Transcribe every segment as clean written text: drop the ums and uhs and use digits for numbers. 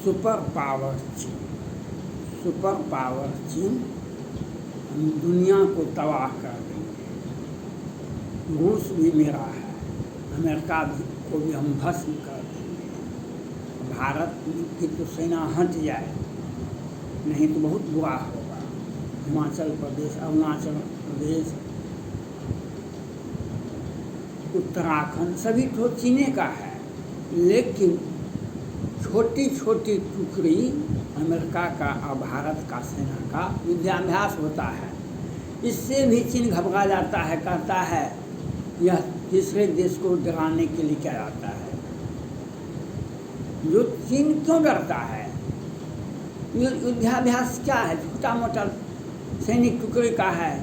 Super power चीन, super power चीन दुनिया को तबाह कर देंगे। रूस भी मेरा है, अमेरिका को भी हम भस्म कर देंगे। भारत की तो सेना हट जाए, नहीं तो बहुत बुरा होगा। हिमाचल प्रदेश, अरुणाचल प्रदेश, उत्तराखंड सभी तो चीने का है, लेकिन छोटी छोटी टुकड़ी अमेरिका का और भारत का सेना का युद्धाभ्यास होता है। इससे भी चीन घबरा जाता है, कहता है यह तीसरे देश को डराने के लिए किया जाता है। जो चीन क्यों डरता है? युद्धाभ्यास क्या है? छोटा मोटा सैनिक टुकड़ी का है।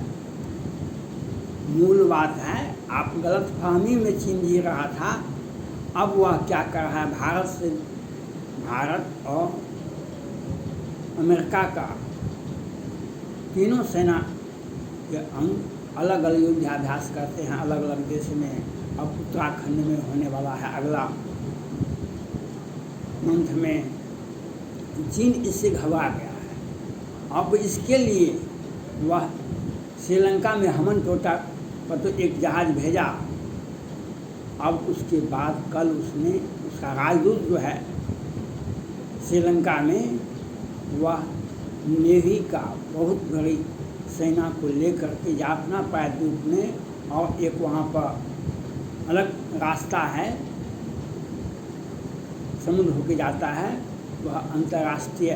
मूल बात है, आप गलतफहमी में चीन जी रहा था। अब वह क्या कर रहा है? भारत और अमेरिका का तीनों सेना के अंग अलग अलग युद्धाभ्यास करते हैं, अलग अलग देश में। अब उत्तराखंड में होने वाला है अगला मंथ में। चीन इससे घबरा गया है। अब इसके लिए वह श्रीलंका में हमन टोटा पर तो एक जहाज भेजा। अब उसके बाद कल उसने, उसका राजदूत जो है श्रीलंका में, वह नेवी का बहुत बड़ी सेना को लेकर के जाफना प्रायद्वीप में, और एक वहाँ पर अलग रास्ता है, समुद्र होके जाता है, वह अंतर्राष्ट्रीय,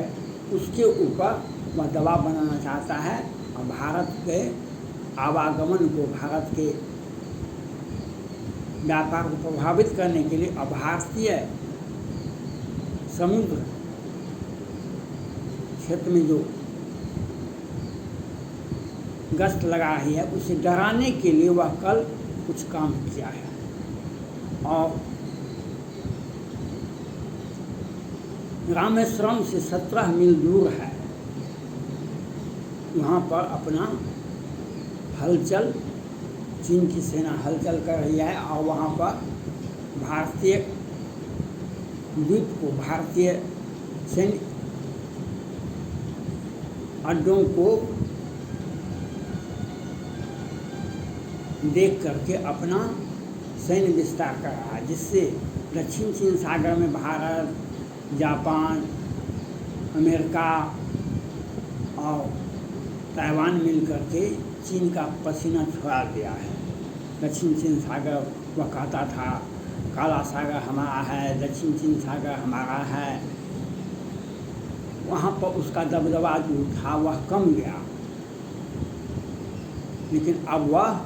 उसके ऊपर वह दबाव बनाना चाहता है और भारत के आवागमन को, भारत के व्यापार को प्रभावित करने के लिए और भारतीय समुद्र क्षेत्र में जो गश्त लगा रही है उसे डराने के लिए वह कल कुछ काम किया है। और रामेश्वरम से 17 मील दूर है, वहाँ पर अपना हलचल, चीन की सेना हलचल कर रही है। और वहाँ पर भारतीय द्वीप को, भारतीय सैन्य अड्डों को देख करके अपना सैन्य विस्तार कर रहा है, जिससे दक्षिण चीन सागर में भारत, जापान, अमेरिका और ताइवान मिल करके चीन का पसीना छुड़ा दिया है। दक्षिण चीन सागर, वह कहता था काला सागर हमारा है, दक्षिण चीन सागर हमारा है। वहाँ पर उसका दबदबा जो था वह कम गया, लेकिन अब वह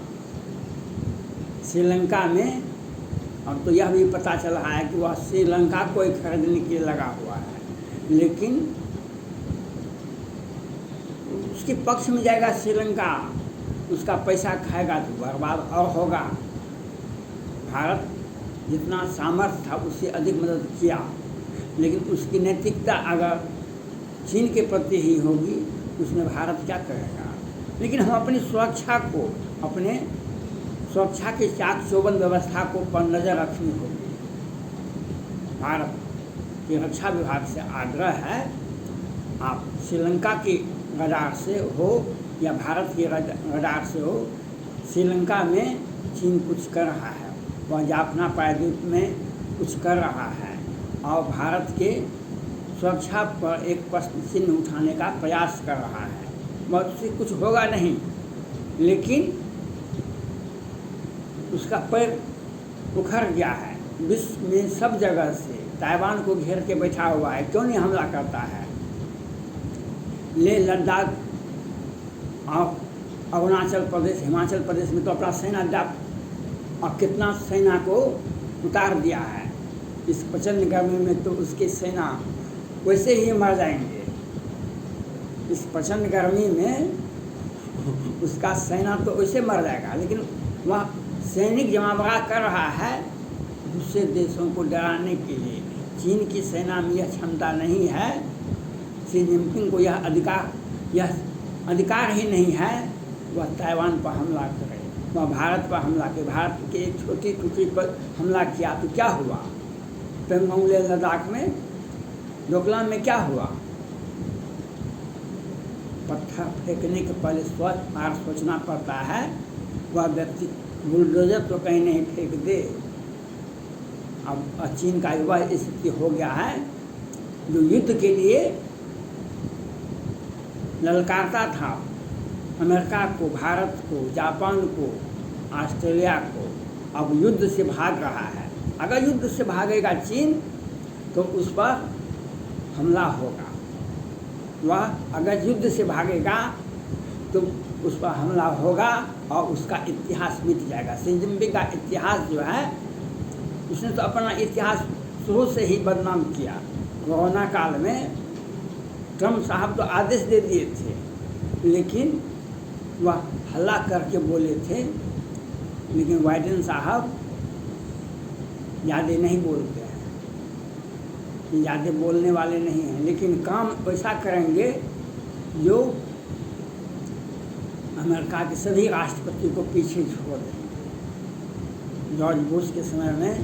श्रीलंका में, अब तो यह भी पता चल रहा है कि वह श्रीलंका को ही खरीदने के लिए लगा हुआ है, लेकिन उसके पक्ष में जाएगा श्रीलंका, उसका पैसा खाएगा तो बर्बाद और होगा। भारत जितना सामर्थ्य था उससे अधिक मदद किया, लेकिन उसकी नैतिकता अगर चीन के प्रति ही होगी, उसमें भारत क्या करेगा? लेकिन हम अपनी सुरक्षा को, अपने सुरक्षा की चाक चौबंद व्यवस्था को पर नज़र रखनी होगी। भारत के रक्षा विभाग से आग्रह है, आप श्रीलंका की रडार से हो या भारत के रडार से हो, श्रीलंका में चीन कुछ कर रहा है, वह जाफना प्रायद्वीप में कुछ कर रहा है और भारत के सुरक्षा पर एक प्रश्न चिन्ह उठाने का प्रयास कर रहा है। वह उससे कुछ होगा नहीं, लेकिन उसका पैर उखड़ गया है। विश्व में सब जगह से ताइवान को घेर के बैठा हुआ है, क्यों नहीं हमला करता है? लेह लद्दाख और अरुणाचल प्रदेश, हिमाचल प्रदेश में तो अपना सेना और कितना सेना को उतार दिया है। इस प्रचंड गर्मी में तो उसकी सेना वैसे ही मर जाएंगे। इस प्रचंड गर्मी में उसका सेना तो वैसे मर जाएगा, लेकिन वह सैनिक जमावड़ा कर रहा है दूसरे देशों को डराने के लिए। चीन की सेना में यह क्षमता नहीं है, शी जिनपिंग को यह अधिकार ही नहीं है वह ताइवान पर हमला करे। वह भारत पर हमला किया, भारत के एक छोटी टुकड़ी पर हमला किया तो क्या हुआ? पेंगोंग ले लद्दाख में, डोकलाम में क्या हुआ? पत्थर फेंकने के पहले बार सोचना पड़ता है। वह व्यक्ति बुलडोजर तो कहीं नहीं फेंक दे। अब चीन का युवा स्थिति हो गया है, जो युद्ध के लिए ललकारता था अमेरिका को, भारत को, जापान को, ऑस्ट्रेलिया को, अब युद्ध से भाग रहा है। अगर युद्ध से भागेगा चीन तो उस पर हमला होगा। वह अगर युद्ध से भागेगा तो उस पर हमला होगा और उसका इतिहास मिट जाएगा। शी जिनपिंग का इतिहास जो है, उसने तो अपना इतिहास शुरू से ही बदनाम किया। कोरोना काल में ट्रम्प साहब तो आदेश दे दिए थे, लेकिन वह हल्ला करके बोले थे, लेकिन बाइडेन साहब ज़्यादा नहीं बोलते हैं, ज़्यादा बोलने वाले नहीं हैं, लेकिन काम वैसा करेंगे जो अमेरिका के सभी राष्ट्रपति को पीछे छोड़ देंगे। जॉर्ज बुश के समय में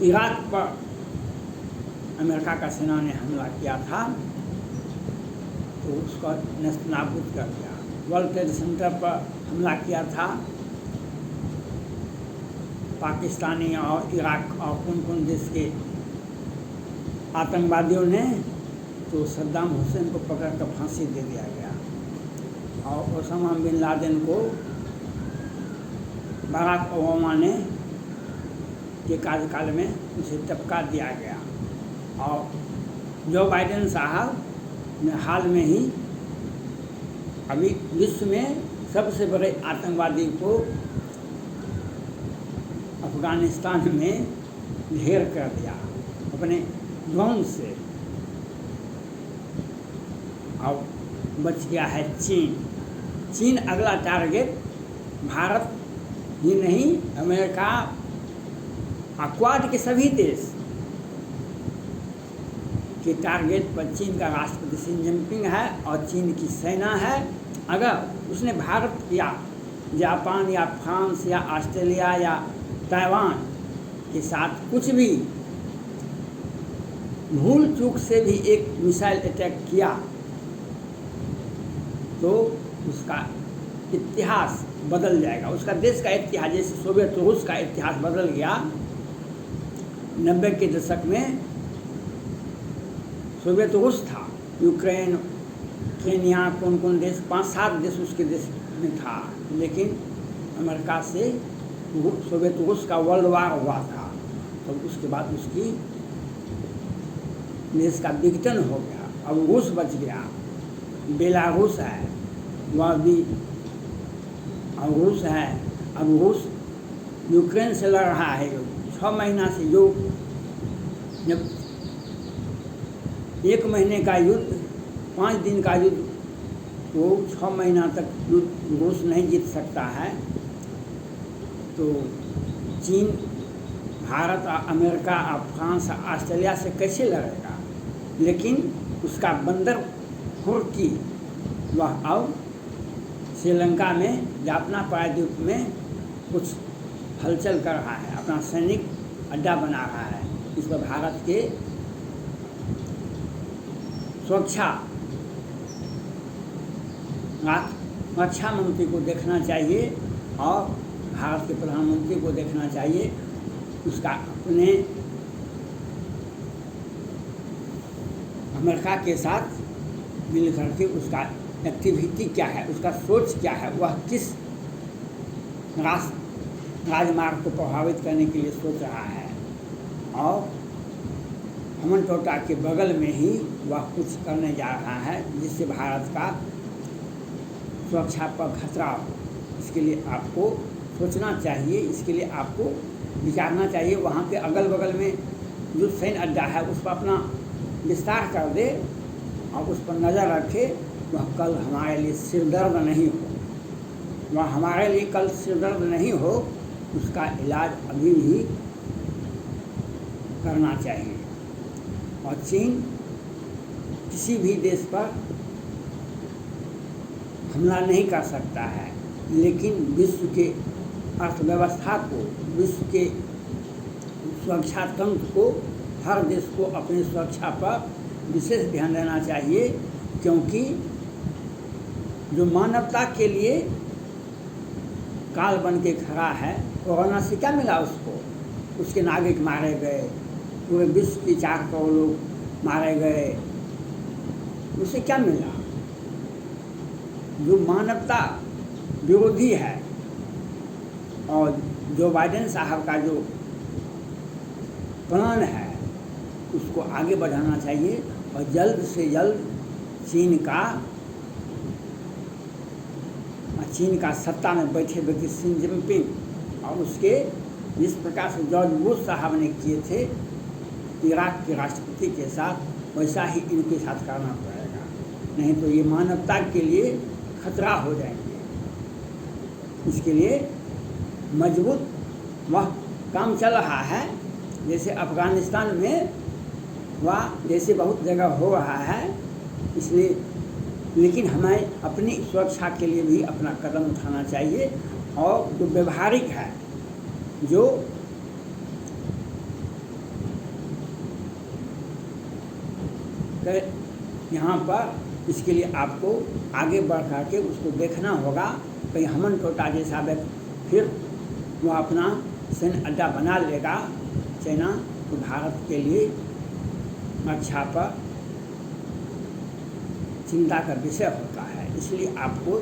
इराक पर अमेरिका का सेना ने हमला किया था तो उसका नेस्तनाबूद कर दिया। वर्ल्ड ट्रेड सेंटर पर हमला किया था पाकिस्तानी और इराक और कौन देश के आतंकवादियों ने, तो सद्दाम हुसैन को पकड़ कर फांसी दे दिया गया और ओसामा बिन लादेन को बराक ओबामा ने के कार्यकाल में उसे टपका दिया गया। और जो बाइडेन साहब ने हाल में ही अभी विश्व में सबसे बड़े आतंकवादी को अफगानिस्तान में ढेर कर दिया अपने ड्रोन से। अब बच गया है चीन। चीन अगला टारगेट भारत ही नहीं, अमेरिका, क्वाड के सभी देश के टारगेट पर चीन का राष्ट्रपति शी जिनपिंग है और चीन की सेना है। अगर उसने भारत या जापान या फ्रांस या ऑस्ट्रेलिया या ताइवान के साथ कुछ भी भूल चूक से भी एक मिसाइल अटैक किया तो उसका इतिहास बदल जाएगा। उसका देश का इतिहास, जैसे सोवियत रूस का इतिहास बदल गया 90 के दशक में। सोवियत रूस था, यूक्रेन, केन्या, कौन देश, 5-7 देश उसके देश में था, लेकिन अमेरिका से सोवियत रूस का वर्ल्ड वार हुआ था, तो उसके बाद उसकी देश का विघटन हो गया। अब रूस बच गया, बेलारूस है वह भी, अब रूस है। अब रूस यूक्रेन से लड़ रहा है 6 महीना से, जो जब 1 महीने का युद्ध, 5 दिन का युद्ध, वो 6 महीना तक युद्ध रूस नहीं जीत सकता है। तो चीन भारत, अमेरिका, फ्रांस, ऑस्ट्रेलिया से कैसे लड़ेगा? लेकिन उसका बंदर हुर्की वह अब श्रीलंका में जाफना प्रायद्वीप में कुछ हलचल कर रहा है, अपना सैनिक अड्डा बना रहा है। इस पर भारत के सुरक्षा रक्षा मंत्री को देखना चाहिए और भारत के प्रधानमंत्री को देखना चाहिए। उसका अपने अमेरिका के साथ मिल करके उसका एक्टिविटी क्या है, उसका सोच क्या है, वह किस राजमार्ग को प्रभावित करने के लिए सोच रहा है। और हमन टोटा के बगल में ही वह कुछ करने जा रहा है जिससे भारत का सुरक्षा पर खतरा हो। इसके लिए आपको सोचना चाहिए, इसके लिए आपको विचारना चाहिए। वहाँ पे अगल बगल में जो सैन्य अड्डा है उस पर अपना विस्तार कर दे और उस पर नज़र रखे। वह कल हमारे लिए सिरदर्द नहीं हो, वह हमारे लिए कल सिरदर्द नहीं हो, उसका इलाज अभी भी करना चाहिए। और चीन किसी भी देश पर हमला नहीं कर सकता है, लेकिन विश्व के अर्थव्यवस्था को, विश्व के सुरक्षा तंत्र को, हर देश को अपनी सुरक्षा पर विशेष ध्यान देना चाहिए, क्योंकि जो मानवता के लिए काल बन के खड़ा है, कोरोना से क्या मिला उसको? उसके नागरिक मारे गए, पूरे विश्व के 4 करोड़ लोग मारे गए, उसे क्या मिला? जो मानवता विरोधी है और जो बाइडेन साहब का जो प्लान है उसको आगे बढ़ाना चाहिए और जल्द से जल्द चीन का सत्ता में बैठे व्यक्ति शी जिनपिंग और उसके जिस प्रकार से जॉर्ज बुश साहब ने किए थे इराक के राष्ट्रपति के साथ, वैसा ही इनके साथ करना पड़ेगा, नहीं तो ये मानवता के लिए खतरा हो जाएंगे। इसके लिए मजबूत वह काम चल रहा है, जैसे अफ़गानिस्तान में वह जैसे बहुत जगह हो रहा है, इसलिए लेकिन हमें अपनी सुरक्षा के लिए भी अपना कदम उठाना चाहिए। और जो व्यवहारिक है, जो यहाँ पर इसके लिए आपको आगे बढ़ करके उसको देखना होगा, कहीं हमन टोटा जैसा व्यक्ति फिर वह अपना सैन्य अड्डा बना लेगा चाइना, तो भारत के लिए रक्षा पर चिंता का विषय होता है। इसलिए आपको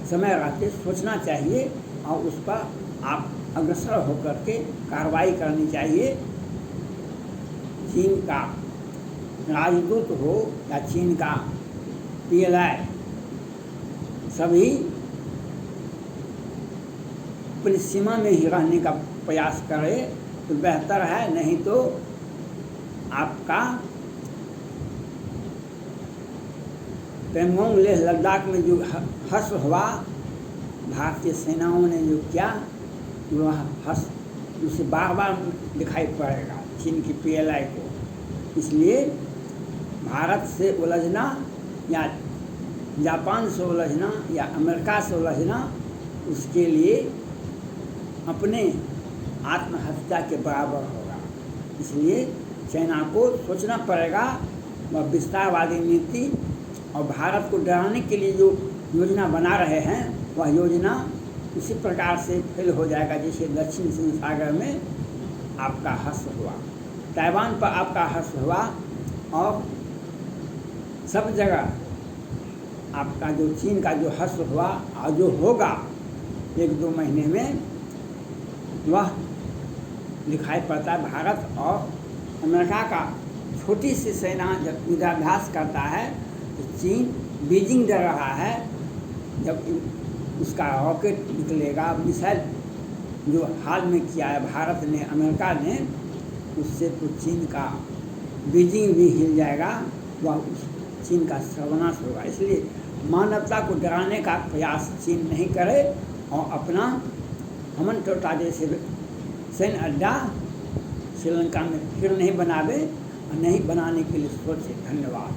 समय रहते सोचना चाहिए और उस पर आप अग्रसर होकर के कार्रवाई करनी चाहिए। चीन का राजदूत हो या चीन का PLI, सभी अपनी सीमा में ही रहने का प्रयास करें तो बेहतर है, नहीं तो आपका पेंगोंग लेह लद्दाख में जो हर्ष हुआ, भारतीय सेनाओं ने जो किया, वह हर्ष उसे बार बार दिखाई पड़ेगा चीन की PLI को। इसलिए भारत से उलझना या जापान से उलझना या अमेरिका से उलझना उसके लिए अपने आत्महत्या के बराबर होगा। इसलिए चाइना को सोचना पड़ेगा, वह विस्तारवादी नीति और भारत को डराने के लिए जो योजना बना रहे हैं, वह योजना उसी प्रकार से फेल हो जाएगा जैसे दक्षिण चीन सागर में आपका हस्त हुआ, ताइवान पर आपका हस्त हुआ, और सब जगह आपका जो चीन का जो हस्त हुआ और जो होगा 1-2 महीने में, वह दिखाई पड़ता है। भारत और अमेरिका का छोटी सी सेना जब युद्धाभ्यास करता है तो चीन बीजिंग डर रहा है, जब उसका रॉकेट निकलेगा, मिसाइल जो हाल में किया है भारत ने, अमेरिका ने, उससे तो चीन का बीजिंग भी हिल जाएगा, वह उस चीन का सर्वनाश होगा। इसलिए मानवता को डराने का प्रयास चीन नहीं करे और अपना हमन टोटा जैसे सैन्य अड्डा श्रीलंका में फिर नहीं बनावे और नहीं बनाने के लिए सोचे। धन्यवाद।